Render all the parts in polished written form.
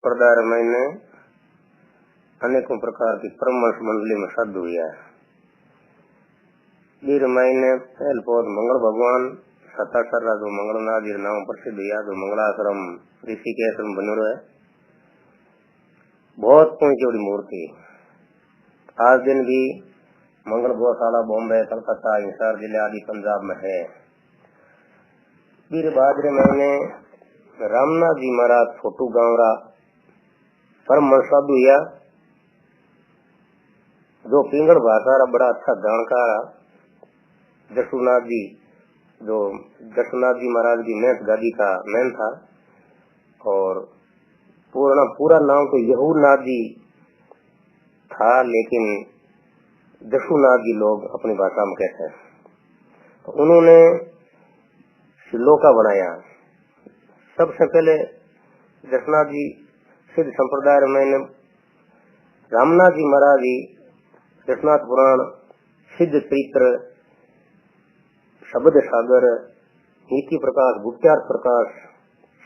संप्रदाय मैंने अनेकों प्रकार की परमहंस मंडली में सद हुई है। वीर महीने पहल पौध मंगल भगवान सतासर जो मंगलनाथ जी नाम प्रसिद्ध हुआ, जो मंगलाश्रम ऋषिकेश में बनो है। बहुत पहुंची मूर्ति आज दिन भी मंगल गौशाला बॉम्बे, कलकत्ता, हिसार जिले आदि पंजाब में है। वीर भाद्र महीने रामनाथ जी महाराज छोटू गांवरा परम साधु हुआ, जो पिंगल भाषा बड़ा अच्छा जानकार। जसुनाथ जी, जो जसुनाथ जी महाराज की मेहत गादी का मैन था, और पूरा नाम तो यहूनाथ जी था, लेकिन जसुनाथ जी लोग अपनी भाषा में कहते हैं। तो उन्होंने श्लोका बनाया। सबसे पहले जसनाथ जी सिद्ध संप्रदाय में रामनाथ जी महाराज जी जसनाथ पुराण, सिद्ध चरित्र, शब्द सागर, नीति प्रकाश, गुप्त्यार्थ प्रकाश,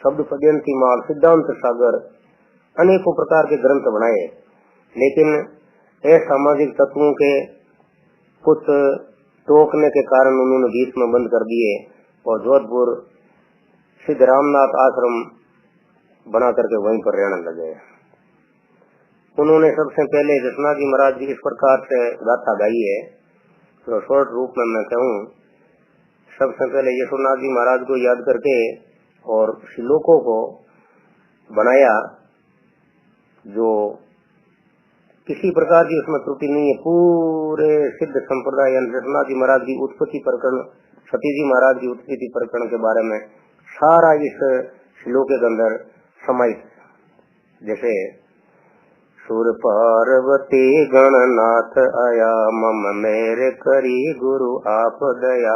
शब्द पद्यंती माल, सिद्धांत सागर, अनेकों प्रकार के ग्रंथ बनाए। लेकिन असामाजिक तत्वों के कुछ टोकने के कारण उन्होंने बीच में बंद कर दिए और जोधपुर सिद्ध रामनाथ आश्रम बना करके वहीं पर रहने लगे। उन्होंने सबसे पहले जसनाथ जी महाराज जी इस प्रकार से गाथा गाई है, तो शॉर्ट रूप में मैं कहूँ। सबसे पहले यशोनाथ जी महाराज को याद करके और श्लोकों को बनाया, जो किसी प्रकार की उसमें त्रुटि नहीं है। पूरे सिद्ध संप्रदाय जसनाथ जी महाराज की उत्पत्ति प्रकरण, सती जी महाराज की उत्पत्ति प्रकरण के बारे में सारा इस श्लोक के अंदर समाहित। जैसे सुर पार्वती गणनाथ आया, मम मेरे करी गुरु आप दया,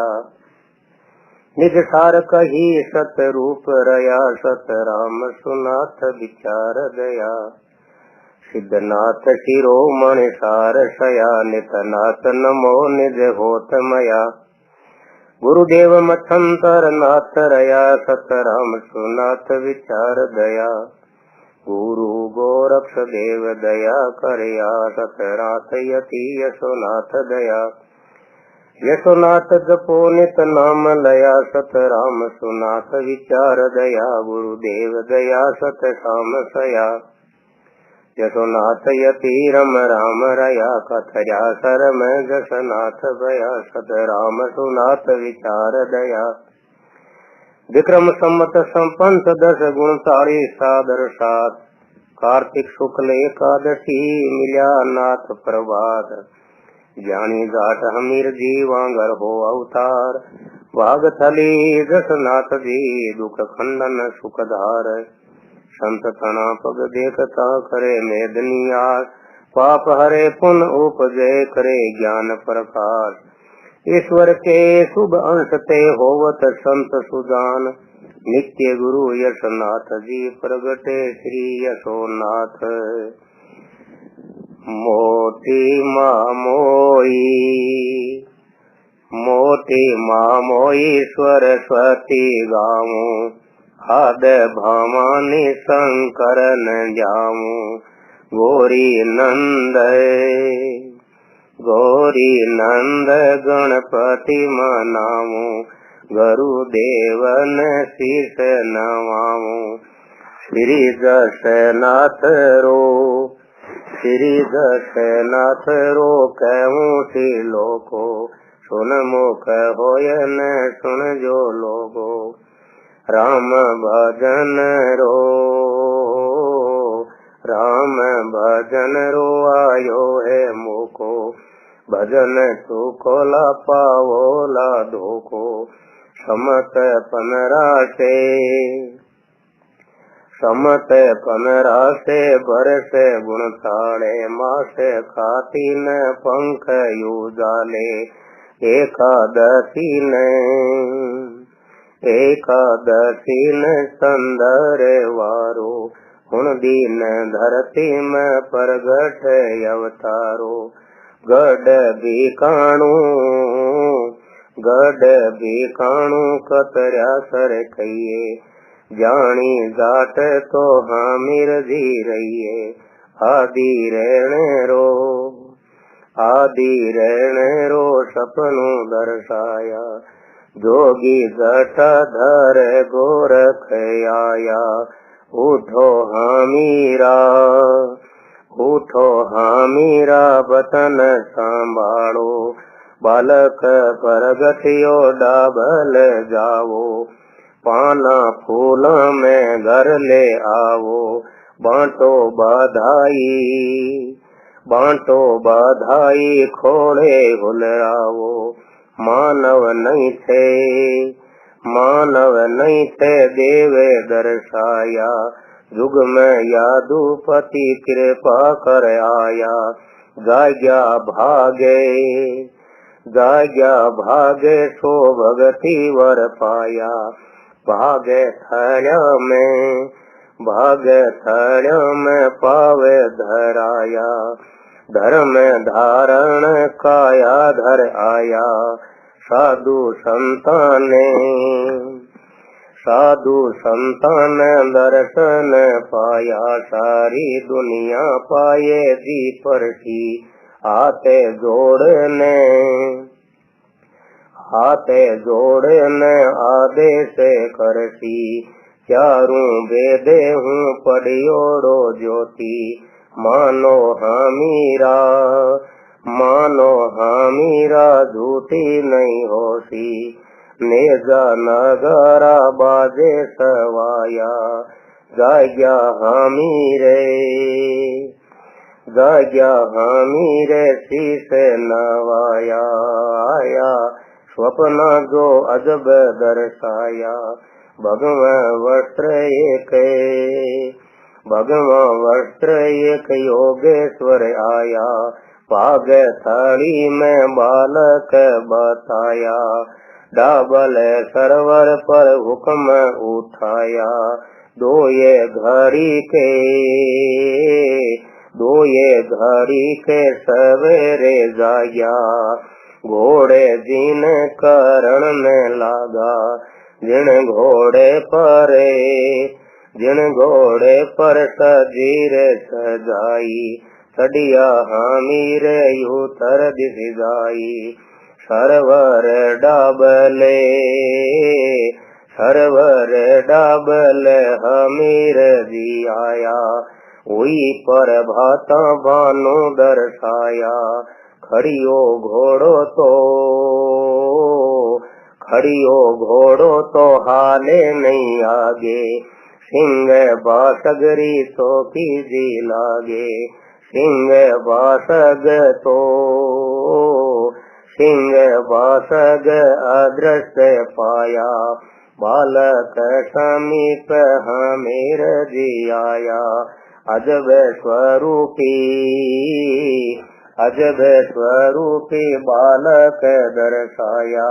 निज सार कही सत रूप रया, सत राम सुनाथ विचार दया, सिद्धनाथ शिरोमणि सार शया, नितनाथ नमो निज होत मया, गुरुदेव मठंतर नाथ रया, सत राम सुनाथ विचार दया, गुरु गोरक्ष देव दया करया, सतनाथ यति यशोनाथ दया, यशोनाथ जपो नित नाम लया, सत राम सुनाथ विचार दया, गुरुदेव दया सत श्याम सया, यशोनाथ यति रम राम रया, कथया सर में जसनाथ भया, सत राम सुनाथ विचार दया, विक्रम सम्मत संपंथ 10 गुणतारी सादर सात, कार्तिक शुक्ल एकादशी मिल्या नाथ प्रभात, ज्ञानी जाट हमीर जीवांगर हो अवतार, भाग थली जसनाथ जी दुख खंडन सुखधार, संत तना पग देखता करे मेदनियास, पाप हरे पुन उपजय करे ज्ञान प्रकाश, ईश्वर के शुभ अंश ते होवत संत सुजान, नित्य गुरु यशनाथ जी प्रगटे श्री यशोनाथ, मोती मामोई मोती मामोई सरस्वती गाऊं, आद भवानी शंकरन जाऊं, गौरी नंद गणपति मनाऊं, गुरुदेवन शीश नवाऊं, श्री दशनाथ रो कहूं श्रीलोको, सुन मुख होयन सुन जो लोगो, राम भजन रो आयो है मोको, भजन सुकोला पावोला धोको, समत पनरासे बरसे गुणताड़े, मासे खाती न पंख युजाले, एकादशी न संदर वारो, हुण दीन धरती में प्रगट अवतारो, गढ़ भी काणू कतरा सर कहिए, जानी जाट तो हामिर जी रहिए, आदि रहने रो सपनु दर्शाया, जोगी जटा धर गोरख आया, उठो हामीरा बतन संभालो, बालक परगतियो डाबल जावो, पाना फूल में घर ले आवो, बांटो बधाई खोड़े हुलरावो, मानव नहीं थे देवे दर्शाया, जुग में यादुपति कृपा कर आया, जाग्या भागे सो भगति वर पाया, भागे थड़ में पावे धराया, धर्म धारण काया धर आया, साधु संतान दर्शन पाया, सारी दुनिया पाए जी परसी, हाथे जोड़ने आदेश करसी, चारों वेदे हूँ पढ़ियोड़ो ज्योति, मानो हमीरा झूठी नहीं होसी, नेजा नगारा बाजे सवाया, जाग्या हमीरे शीश नवाया, आया स्वप्न जो अजब दर्शाया, भगवान वस्त्र एक योगेश्वर आया, पाग थाली में बालक बताया, डाबल सरवर पर हुक्म उठाया, दो ये घड़ी के सवेरे जाया, घोड़े जिन करण में लागा, जिन घोड़े पर सजीर सजाई, सडिया हामीरे यूतर दिस जाई, सरवर डाबल हमीर जी आया, हुई पर भाता भानु दर्शाया, खड़ियो घोड़ो तो हाले नहीं आगे, सिंह बासगरी तो कीजी लागे, सिंह बासग अदृश्य पाया, बालक समीप हमीर जी आया, अजब स्वरूपी बालक दर्शाया,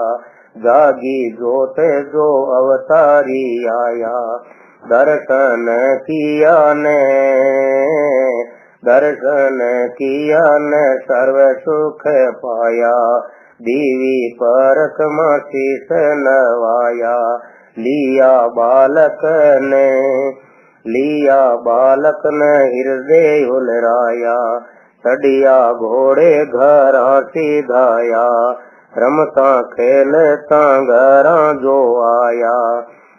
जागी जोत जो अवतारी आया, दर्शन किया ने सर्व सुख पाया, दीवी परक शीस नवाया, लिया बालक ने हृदय उलराया, चढ़िया घोड़े घरा सीधाया, रमता खेलता घरा जो आया,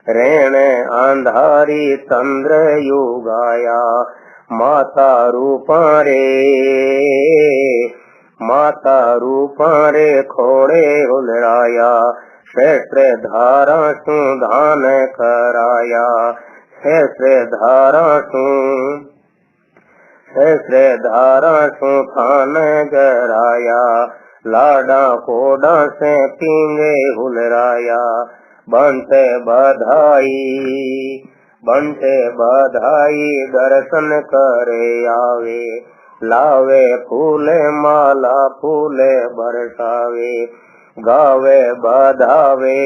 रहने अंधारी चंद्र युगाया, माता रूपारे खोड़े उलराया, सहस्र धारा सुधान कराया, सहस्र धारा सुधान गराया, लाडा कोडा से पींगे हुलराया, बंटे बधाई दर्शन करे आवे, लावे फूले माला फूले बरसावे, गावे बधावे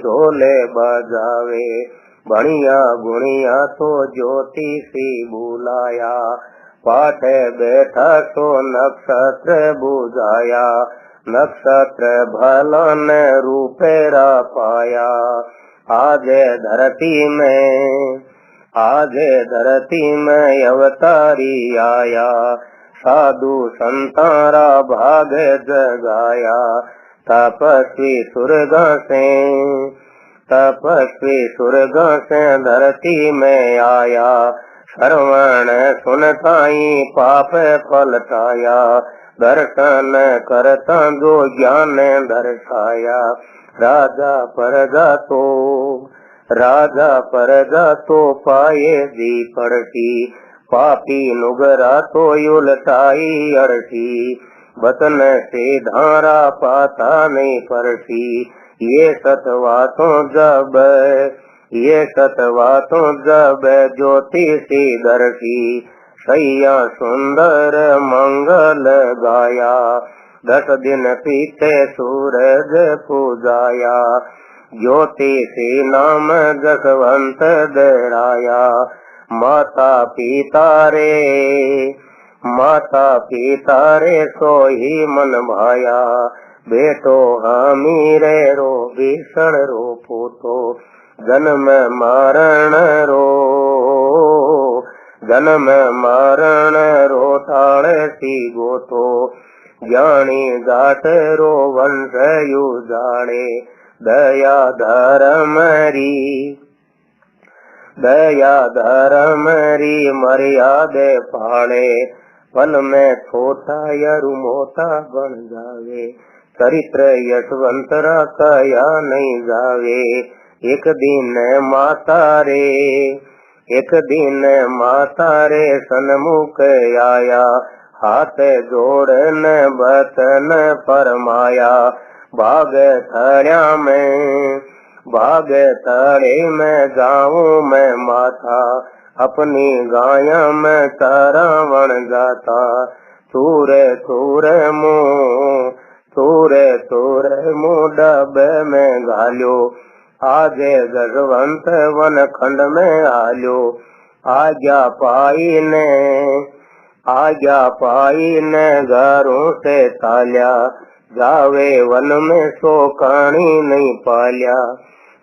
ढोले बजावे, बढ़िया गुणिया तो ज्योति सी बुलाया, पाठे बैठा तो नक्षत्र बुझाया, नक्षत्र भलन रूपेरा पाया। आज धरती में अवतारी आया। साधु संतारा भाग जगाया। तपस्वी स्वर्ग से धरती में आया। श्रवण सुनताई पाप पलटाया। दर्शन करता जो ज्ञान दर्शाया। राजा प्रजा तो पाए जी पड़ती। पापी नुगरा तो उलटाई अड़ती। बतन से धारा पाता नहीं पड़ती। ये सतवातों जब ज्योति सी दर्शी। सैया सुंदर मंगल गाया। 10 दिन पीछे सूरज पूजाया। ज्योति सी नाम जसवंत दराया। माता पिता रे सोही मन भाया। बेटो हमीरे रो भीषण रो पूतो। जन्म मरण रो ताड़े सी गोतो। ज्ञानी जाट रो वंश युजाड़े। दया धर्म री मर्यादे पाले। पल में छोटा यरु मोटा बन जावे। चरित्र यशवंतरा कया नहीं जावे। एक दिन माता रे सन्मुख आया। हाथ जोड़न बतन फरमाया। भाग थड़े में जाऊं मैं माथा। अपनी गाया में चरावण जाता। तूरे मुँह डब में घाल्यो। आज जसवंत वन खंड में आल्यो। आज्ञा पाई ने घरों से ताल्या। जावे वन में सो कहानी नहीं पाल्या।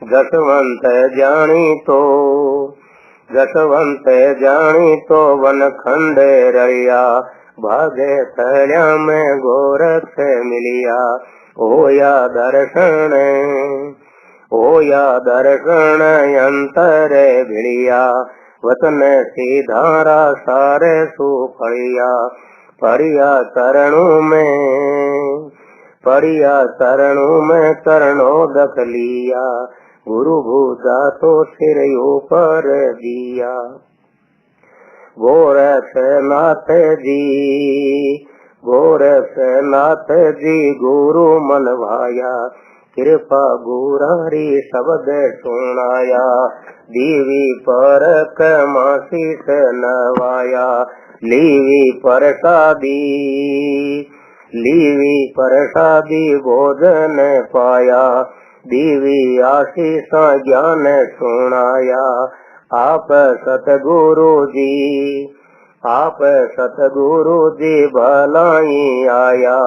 जसवंत जानी तो वन खंड रलिया। भागे थड़िया में गोरख मिलिया। होया दर्शन अंतर भिड़िया। वतन सीधारा सारे सुफड़िया। परिया चरणों में चरणों दख लिया। गुरु भूजा तो सिर ऊपर दिया। गोरखनाथ जी गुरु मन भाया। कृपा गुरारी शब्द सुनाया। दीवी पर कमाशीष नवाया। लीवी प्रसादी भोजन पाया। दीवी आशीष ज्ञान सुनाया। आप सतगुरु जी भलाई आया।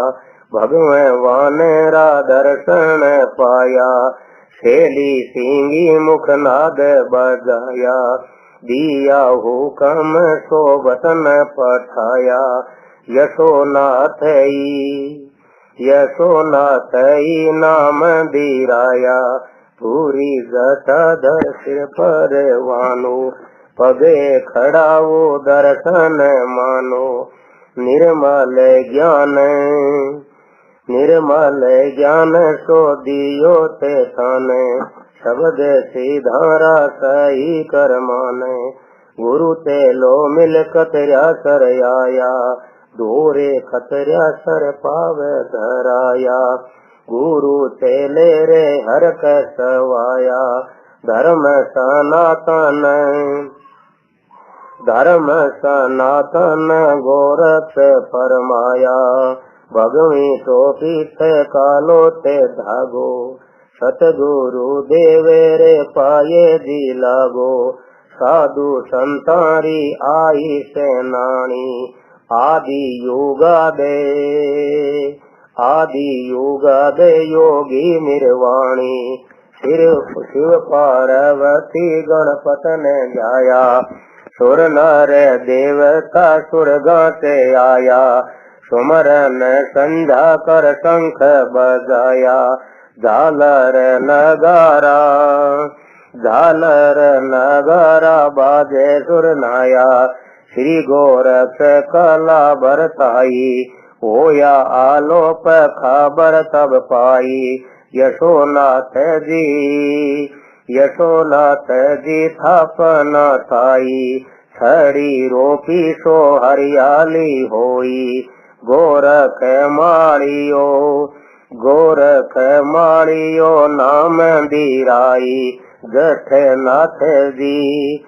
भगवान रा दर्शन पाया। शैली सिंगी मुखनाद बजाया। दिया हुक्म सो वतन पठाया। यशोनाथ नाम दीराया। पूरी जटाधर सिर पर वानो। पगे खड़ा वो दर्शन मानो। निर्मल ज्ञान सो दियो ते थाने। शब्द सीधारा सही कर माने। गुरु ते लो मिल कतरा सर आया। दोरे खतरा सर पावे धराया। गुरु चेले रे हर कसवाया। धर्म सनातन गोरख फरमाया। भगवी तो पीठ कालो ते धागो। सतगुरु देवे रे पाये जी लागो। साधु संतारी आई सेनानी। आदि युगाद योगी निर्वाणी। फिर शिव पार्वती गणपतन जाया, सुर नर देवता सुरगा से आया। सुमरन संध्या कर शंख बजाया, झालर नगारा झालर नगारा बाजे सुरनाया। श्री गोरख कला बरताई, होया आलोप खबर तब पाई। यशोनाथ जी थापना थाई, छड़ी रोपी सो हरियाली होई। गोरख माड़ियो नाम दीराई। जठनाथ जी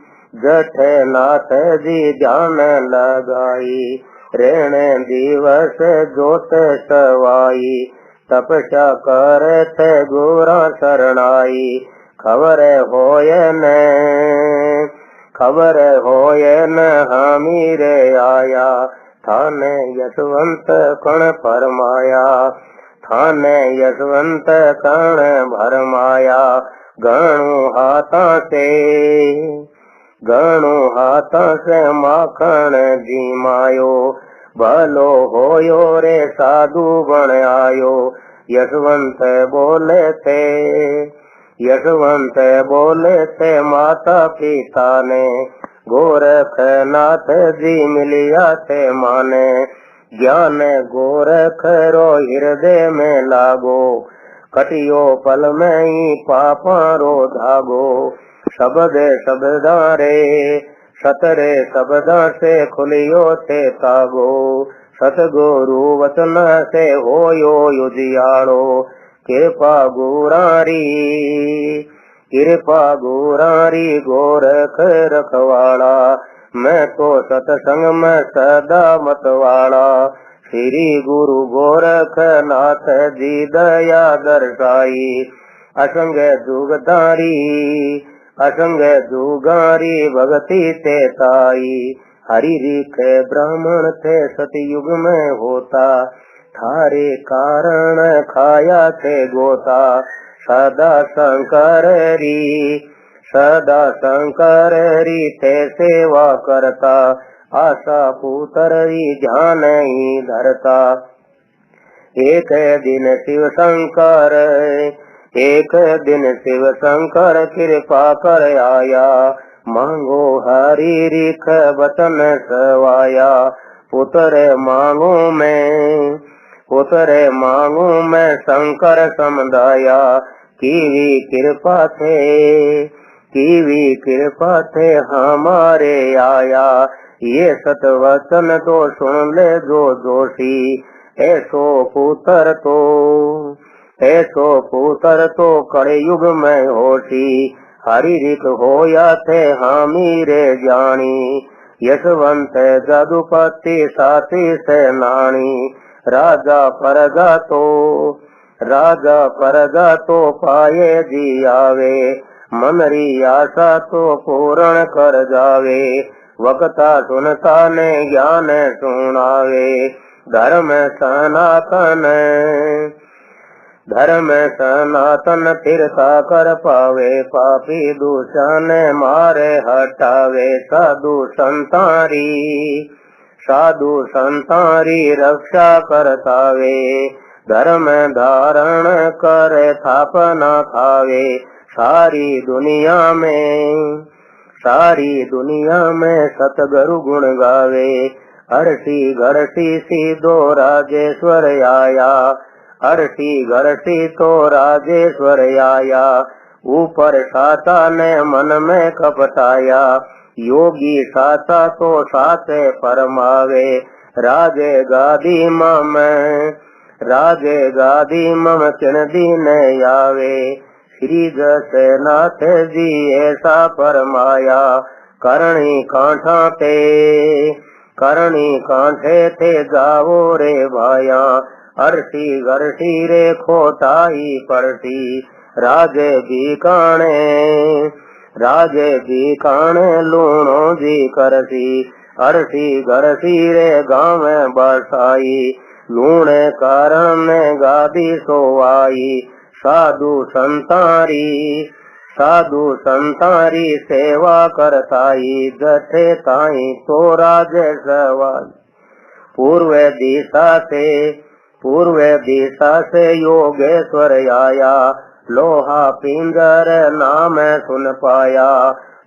ध्यान लगाई। ऋण दिवस जोत सवाई, तपस्या करत गोरा शरणाई। खबर होय न हमीरे आया, थाने यशवंत कण फरमाया। थाने यशवंत कण भरमाया। गणु हाथा से माखण जीमायो। भलो होयो रे साधु बन आयो। यशवंत बोले थे माता पिता ने। गोरखनाथ जी मिलिया थे माने। ज्ञान गोरख रो हृदय में लागो। कटियो पल में ही पापा रो धागो। शब्द शब्दारे सतरे शब्दा से खुलियो थे तागो। सतगुरु वचन से होयो युजियालो। कृपा गुरारी गोरख रखवाड़ा। मैं तो सतसंग में सदा मतवाड़ा। श्री गुरु गोरखनाथ जी दया दर्शाई। असंग जुगारी भगति ते ताई। हरि रिख ब्राह्मण थे सतयुग में होता। थारे कारण खाया थे गोता। सदा शंकर री थे सेवा करता। आशा पुत्र री ध्यान ही धरता। एक दिन शिव शंकर कृपा कर आया। मांगो हरि रिख वचन सवाया। पुत्र मांगो में शंकर समुदाया। कीवी कृपा थे हमारे आया। ये सतवचन तो सुन ले जो जोशी। ऐसो पुत्र तो कलयुग में होशी। हरि रिख होया थे हमीरे जानी। यशवंत जादुपति साथी सेनानी। राजा परगा तो पाए जी आवे। मनरी आशा तो पूर्ण कर जावे। वक्ता सुनता ने ज्ञान सुनावे। धर्म सनातन फिरता कर पावे। पापी दूषण मारे हटावे। साधु संतारी रक्षा करतावे। धर्म धारण कर थापना खावे। सारी दुनिया में सतगुरु गुण गावे। हर्षी घरती सीधो राजेश्वर आया। तो राजेश्वर आया। ऊपर साता ने मन में कपटाया। योगी साता तो साते परमावे। राजे गादी मम किन दीन आवे। श्री जसनाथ जी ऐसा फरमाया। करणी कांठे थे जाओ रे भाया। अर्शी रे खोटाई पड़ती। राजे बीकाणे लूणो जी करसी। अर्शी रे गाँव बसाई। लूण कारण गादी सोवाई साधु संतारी सेवा करताई जठे ताई तो राज सवाई पूर्व दिशा से योगेश्वर आया लोहा पिंजर नाम सुन पाया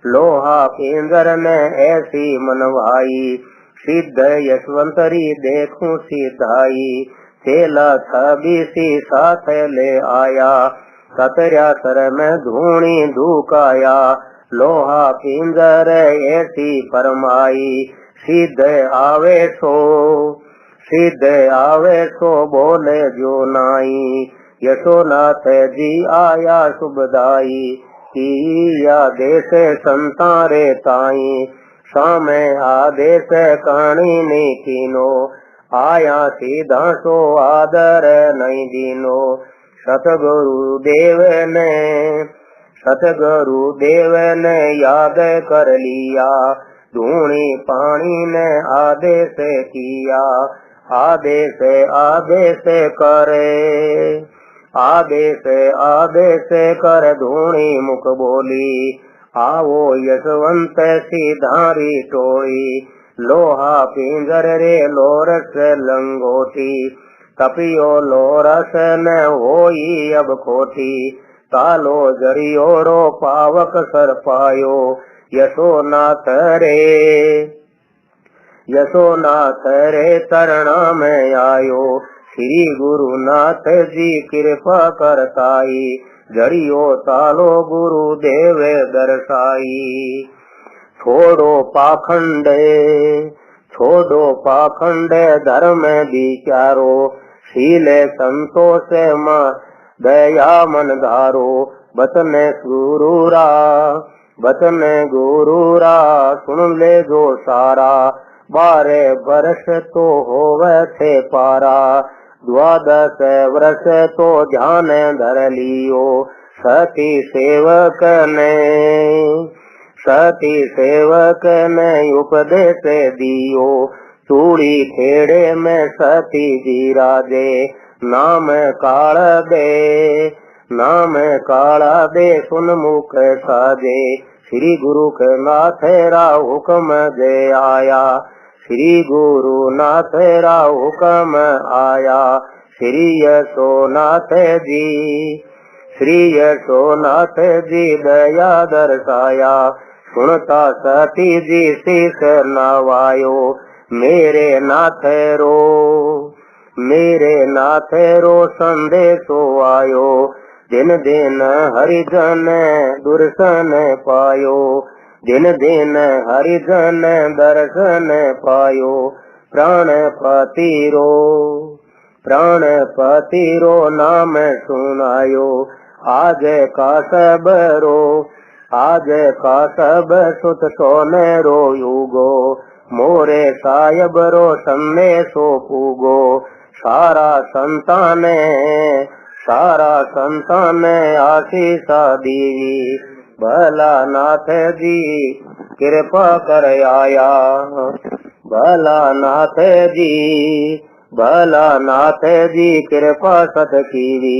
लोहा पिंजर ने ऐसी मनवाई सिद्ध यशवंतरी देखूं सिधाई चेला छबीसी साथ ले आया कतरिया सर में धूणी धुकाया लोहा पिंजर ऐसी फरमाई सिद्ध आवे सो बोले जो नाई यशोनाथ जी आया शुभदाई किया देश संतारे ताई सामे आदेश कहानी नहीं कीनो आया सीधा सो आदर नहीं दीनो सतगुरुदेव ने याद कर लिया धूणी पानी ने आदेश किया आदेश कर धूणी मुख बोली आवो यशवंत सिधारी टोई लोहा पिंजर रे लोरस लंगोटी कपियो लोरस न होई अब खोटी कालो जरियोड़ो पावक सर पायो यशोनाथ रे तरणा में आयो श्री गुरुनाथ जी कृपा करताई जड़ियो तालो गुरुदेव दर्शाई छोड़ो पाखंड धर्म विचारो शील संतोष दया मन धारो बचन गुरुरा सुन ले जो सारा 12 वर्ष तो होवे थे पारा 12 वर्ष तो ध्यान धर लियो सती सेवक ने उपदेश दियो चूड़ी खेड़े में सती जी राजे नाम काला दे सुन मुख साजे श्री गुरु के नाथ रा हुक्म दे आया श्री गुरुनाथ रा हुक्म आया श्री यशोनाथ जी दया दर्शाया सुनता सती जी शीश नवायो मेरे नाथ रो संदेशो आयो दिन दिन हरिजन दुर्शन पायो दिन दिन हरिजन दर्शन पायो प्राणपति रो नाम सुनायो आज का सब सुत सोने रो युगो मोरे सायब रो संदेशो पूगो सारा संतान आशीषा दीवी भला नाथ जी कृपा कर आया भला नाथ जी कृपा सत कीवी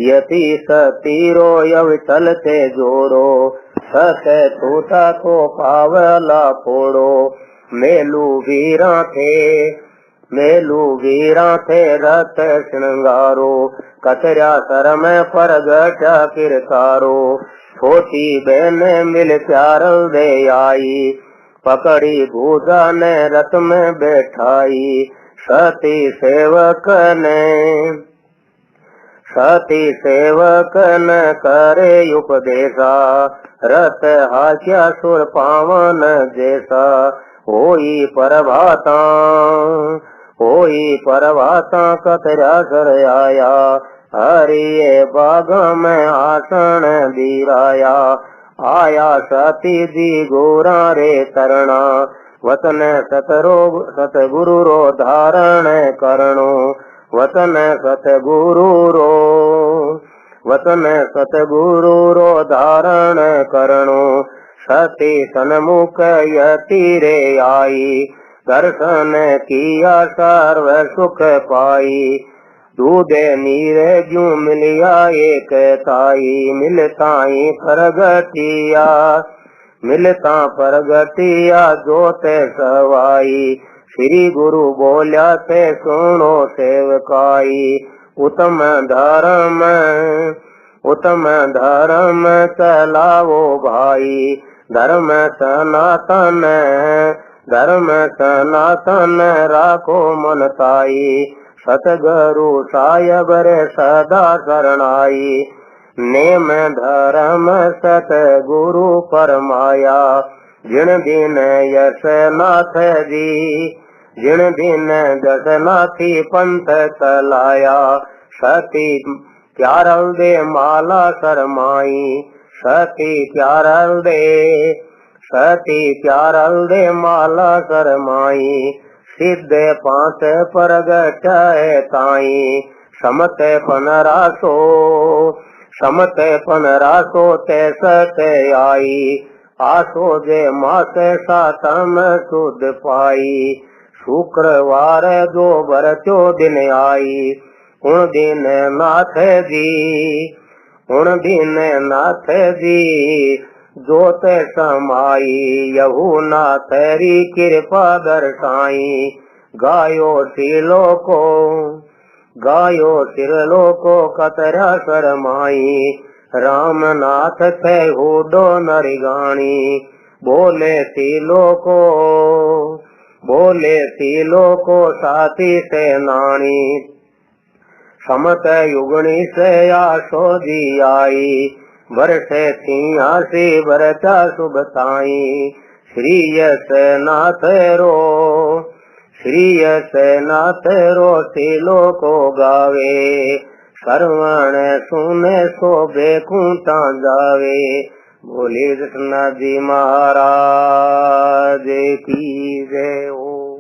यति सतीरो यव चलते जोड़ो सत टूटा को पावला फोड़ो मेलू वीरा थे रत श्रृंगारो कतरा सर में परगटा किरकारो छोटी बहन मिल प्यार दे आई पकड़ी भूजा ने रथ में बैठाई सती सेवक न करे उपदेशा रत हास्या सुर पावन जैसा होई प्रभाता कतरा सर आया हरिये बाग में आसन बीराया आया सती जी गोरा रे तरना वतन सतगुरु रो धारण करणो वतन सतगुरु रो धारण करणो सती सन्मुख यति रे आई दर्शन किया सर्व सुख पाई। दूध नीरे जू मिलिया एक ताई, मिलताई प्रगटिया मिलता प्रगटिया जोत सवाई। श्री गुरु बोल्या ते सुनो सेवकाई, उत्तम धर्म चलाओ भाई। धर्म सनातन राखो मन ताई। सतगुरु साहेब रे सदा शरणाई। नेम धर्म सतगुरु परमाया। जिन दिन यश नाथ जी, जिन दिन जसनाथी पंथ चलाया। सती प्यारल दे माला शरमाई, सती प्यारल दे माला शरमाई। सिद्ध पांच प्रगट ताई, समत पनरासो ते सत आई। आसो जे मास सातम सुध पाई। शुक्रवार दो बरचो दिन आई। उन दिन नाथ जी जोत समाई। यहू नाथ री कृपा दर्शाई। गायो सिरलो को कतरा शरमाई। राम नाथ थे हुडो नरिगाणी। बोले तिलो को साथी से नानी। समत युगणी से आसो जी आई। बरसे सिंहासी बरचा शुभताई। श्रीयस नाथ रो तिलो को गावे। श्रवण सुने शोभे खूंटा जावे। बोले कृष्णा जी महाराज की जय हो।